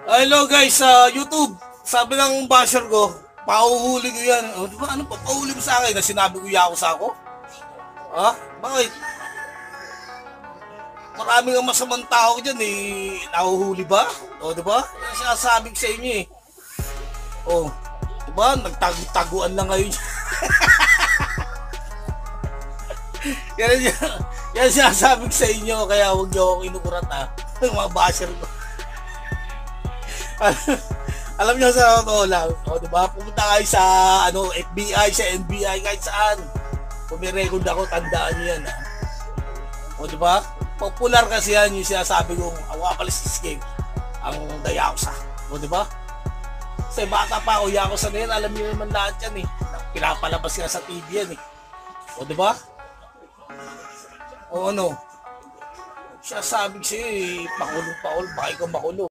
Hello guys sa YouTube. Sabi ng basher ko, pauhuli ko yan. O, diba? Ano pa pauhuli mo sa akin na sinabi ko yakuza ako? Ha? Bakit? Marami ng masamang tao dyan eh. Nahuhuli ba? O diba? Yan sinasabi ko sa inyo eh. O, diba? Nagtago-taguan lang ngayon. yan sinasabi ko sa inyo. Kaya huwag niyo akong inukurat ha. Yung mga basher ko. Alam niyo sa totoo lang, o diba? Pumunta kayo sa FBI, sa NBI, kahit saan. Kung may record ako, tandaan niyo yan. O diba? Popular kasi yan yung sinasabi kong awapalis escape ang The Yakuza. O diba? Kasi bata pa ako, Yakuza na yan, alam niyo naman lahat yan eh. Pinapalabas nga sa TV yan eh. O diba? O ano? Siya sabi sa'yo eh, pakulong-pakul, baka ikaw makulong.